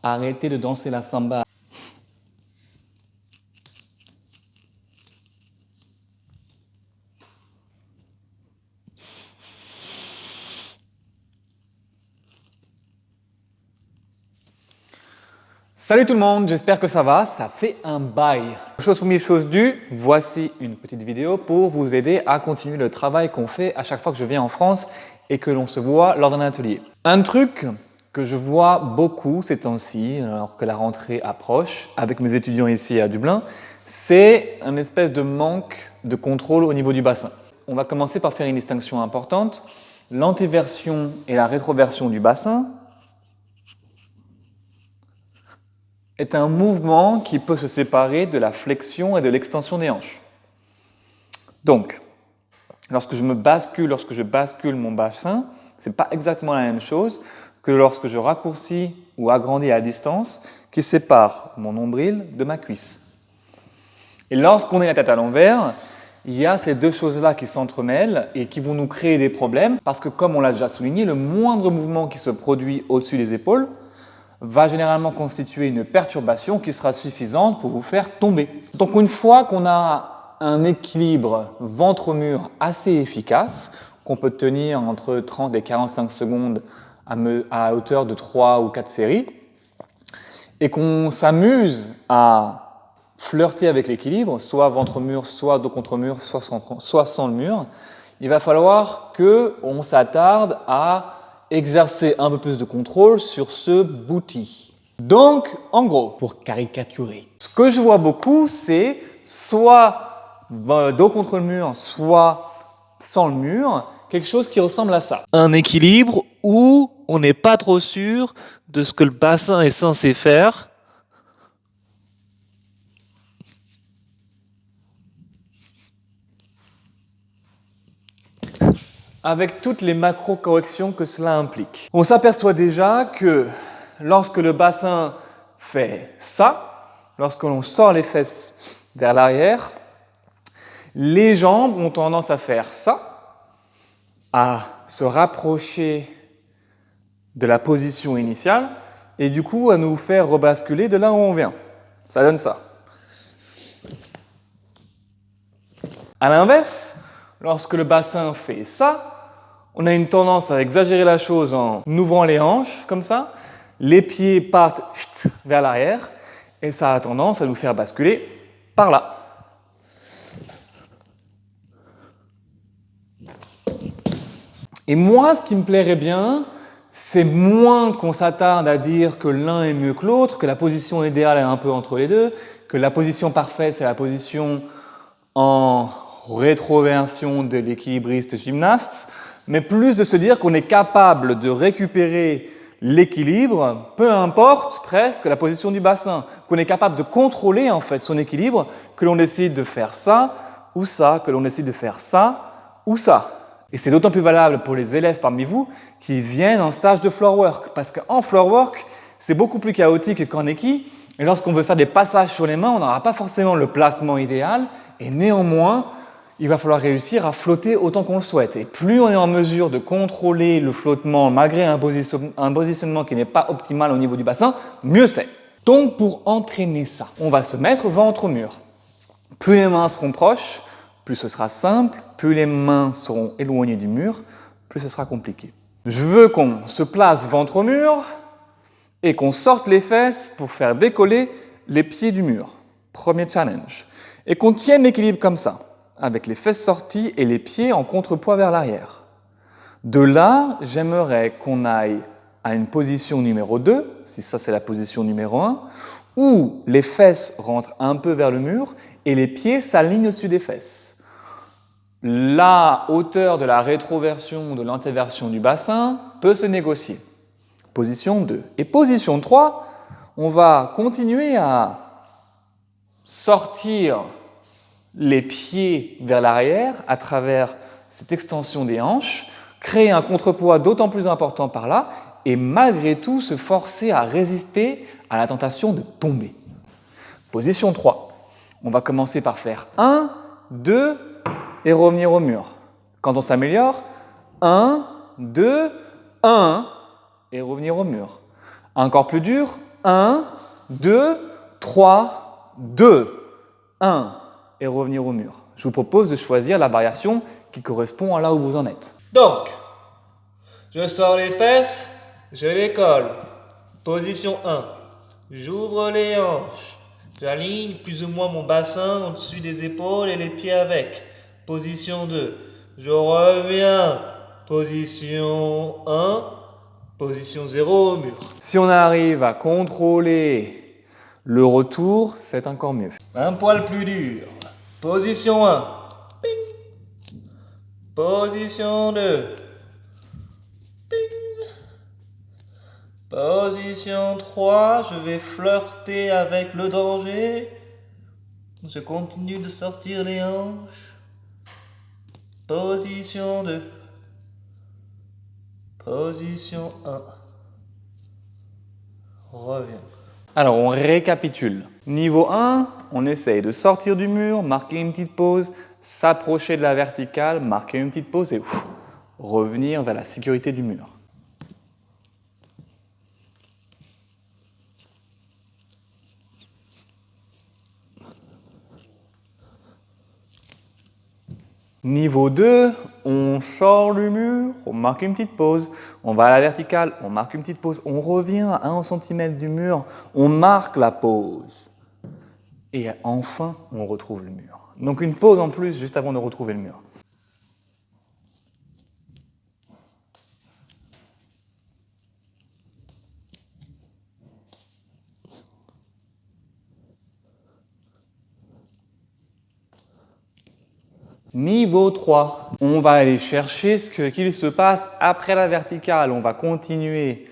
Arrêtez de danser la samba. Salut tout le monde, j'espère que ça va, ça fait un bail. Chose première, chose due, voici une petite vidéo pour vous aider à continuer le travail qu'on fait à chaque fois que je viens en France et que l'on se voit lors d'un atelier. Un truc que je vois beaucoup ces temps-ci, alors que la rentrée approche, avec mes étudiants ici à Dublin, c'est un espèce de manque de contrôle au niveau du bassin. On va commencer par faire une distinction importante, l'antéversion et la rétroversion du bassin est un mouvement qui peut se séparer de la flexion et de l'extension des hanches. Donc, lorsque je bascule mon bassin, ce n'est pas exactement la même chose que lorsque je raccourcis ou agrandis la distance qui sépare mon nombril de ma cuisse. Et lorsqu'on est la tête à l'envers, il y a ces deux choses-là qui s'entremêlent et qui vont nous créer des problèmes parce que, comme on l'a déjà souligné, le moindre mouvement qui se produit au-dessus des épaules va généralement constituer une perturbation qui sera suffisante pour vous faire tomber. Donc une fois qu'on a un équilibre ventre-mur assez efficace, qu'on peut tenir entre 30 et 45 secondes à hauteur de 3 ou 4 séries, et qu'on s'amuse à flirter avec l'équilibre, soit ventre-mur, soit dos contre mur, soit sans le mur, il va falloir qu'on s'attarde à exercer un peu plus de contrôle sur ce booty. Donc, en gros, pour caricaturer, ce que je vois beaucoup, c'est soit dos contre le mur, soit sans le mur, quelque chose qui ressemble à ça. Un équilibre où on n'est pas trop sûr de ce que le bassin est censé faire. Avec toutes les macro-corrections que cela implique. On s'aperçoit déjà que lorsque le bassin fait ça, lorsque l'on sort les fesses vers l'arrière, les jambes ont tendance à faire ça, à se rapprocher de la position initiale et du coup à nous faire rebasculer de là où on vient. Ça donne ça. À l'inverse, lorsque le bassin fait ça, on a une tendance à exagérer la chose en ouvrant les hanches, comme ça. Les pieds partent vers l'arrière et ça a tendance à nous faire basculer par là. Et moi, ce qui me plairait bien, c'est moins qu'on s'attarde à dire que l'un est mieux que l'autre, que la position idéale est un peu entre les deux, que la position parfaite, c'est la position en rétroversion de l'équilibriste gymnaste, mais plus de se dire qu'on est capable de récupérer l'équilibre, peu importe presque la position du bassin, qu'on est capable de contrôler en fait son équilibre, que l'on décide de faire ça ou ça, que l'on décide de faire ça ou ça. Et c'est d'autant plus valable pour les élèves parmi vous qui viennent en stage de floor work, parce qu'en floor work, c'est beaucoup plus chaotique qu'en équi, et lorsqu'on veut faire des passages sur les mains, on n'aura pas forcément le placement idéal, et néanmoins, il va falloir réussir à flotter autant qu'on le souhaite. Et plus on est en mesure de contrôler le flottement malgré un positionnement qui n'est pas optimal au niveau du bassin, mieux c'est. Donc pour entraîner ça, on va se mettre ventre au mur. Plus les mains seront proches, plus ce sera simple, plus les mains seront éloignées du mur, plus ce sera compliqué. Je veux qu'on se place ventre au mur et qu'on sorte les fesses pour faire décoller les pieds du mur. Premier challenge. Et qu'on tienne l'équilibre comme ça, avec les fesses sorties et les pieds en contrepoids vers l'arrière. De là, j'aimerais qu'on aille à une position numéro 2, si ça c'est la position numéro 1, où les fesses rentrent un peu vers le mur et les pieds s'alignent au-dessus des fesses. La hauteur de la rétroversion ou de l'antéversion du bassin peut se négocier. Position 2. Et position 3, on va continuer à sortir les pieds vers l'arrière à travers cette extension des hanches, créer un contrepoids d'autant plus important par là et malgré tout se forcer à résister à la tentation de tomber. Position 3. On va commencer par faire 1, 2 et revenir au mur. Quand on s'améliore, 1, 2, 1 et revenir au mur. Encore plus dur, 1, 2, 3, 2, 1 et revenir au mur. Je vous propose de choisir la variation qui correspond à là où vous en êtes. Donc, je sors les fesses, je les colle. Position 1. J'ouvre les hanches. J'aligne plus ou moins mon bassin au-dessus des épaules et les pieds avec. Position 2. Je reviens. Position 1. Position 0 au mur. Si on arrive à contrôler le retour, c'est encore mieux. Un poil plus dur. Position 1. Ping. Position 2. Ping. Position 3. Je vais flirter avec le danger. Je continue de sortir les hanches. Position 2. Position 1. Reviens. Alors, on récapitule. Niveau 1, on essaye de sortir du mur, marquer une petite pause, s'approcher de la verticale, marquer une petite pause et revenir vers la sécurité du mur. Niveau 2, on sort du mur, on marque une petite pause, on va à la verticale, on marque une petite pause, on revient à 1 cm du mur, on marque la pause. Et enfin, on retrouve le mur. Donc une pause en plus juste avant de retrouver le mur. Niveau 3, on va aller chercher ce qu'il se passe après la verticale. On va continuer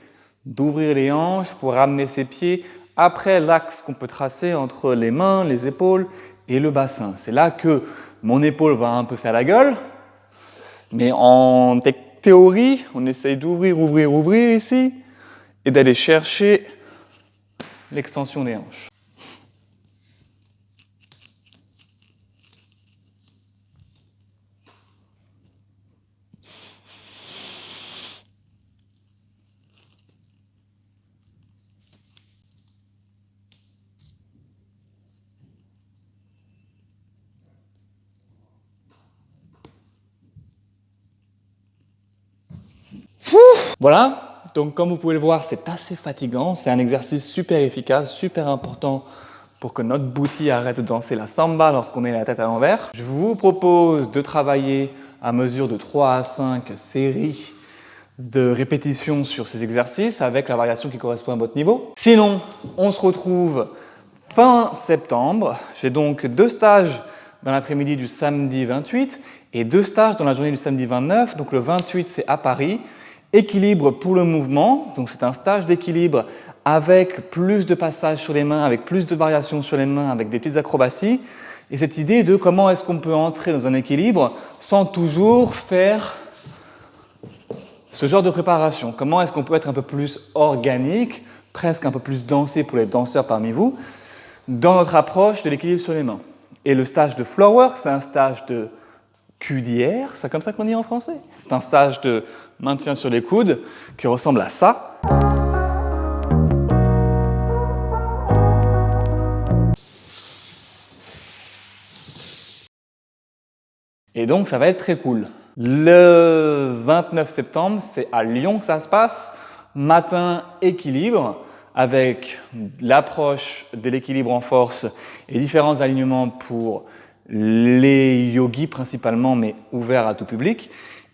d'ouvrir les hanches pour ramener ses pieds après l'axe qu'on peut tracer entre les mains, les épaules et le bassin. C'est là que mon épaule va un peu faire la gueule. Mais en théorie, on essaye d'ouvrir, ouvrir, ouvrir ici et d'aller chercher l'extension des hanches. Voilà, donc comme vous pouvez le voir, c'est assez fatigant. C'est un exercice super efficace, super important pour que notre bouti arrête de danser la samba lorsqu'on est la tête à l'envers. Je vous propose de travailler à mesure de 3 à 5 séries de répétitions sur ces exercices avec la variation qui correspond à votre niveau. Sinon, on se retrouve fin septembre. J'ai donc 2 stages dans l'après-midi du samedi 28 et 2 stages dans la journée du samedi 29. Donc le 28, c'est à Paris. Équilibre pour le mouvement, donc c'est un stage d'équilibre avec plus de passages sur les mains, avec plus de variations sur les mains, avec des petites acrobaties. Et cette idée de comment est-ce qu'on peut entrer dans un équilibre sans toujours faire ce genre de préparation. Comment est-ce qu'on peut être un peu plus organique, presque un peu plus dansé pour les danseurs parmi vous, dans notre approche de l'équilibre sur les mains. Et le stage de Floorwork, c'est un stage de QDR, c'est comme ça qu'on dit en français. C'est un stage de maintien sur les coudes qui ressemble à ça. Et donc ça va être très cool. Le 29 septembre, c'est à Lyon que ça se passe. Matin équilibre avec l'approche de l'équilibre en force et différents alignements pour les yogis principalement, mais ouverts à tout public.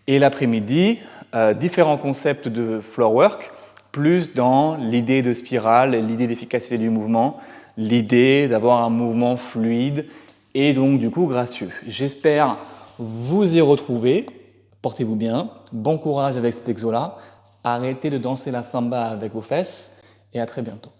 Et l'après-midi, différents concepts de floor work, plus dans l'idée de spirale, l'idée d'efficacité du mouvement, l'idée d'avoir un mouvement fluide et donc du coup gracieux. J'espère vous y retrouver. Portez-vous bien. Bon courage avec cet exo-là. Arrêtez de danser la samba avec vos fesses et à très bientôt.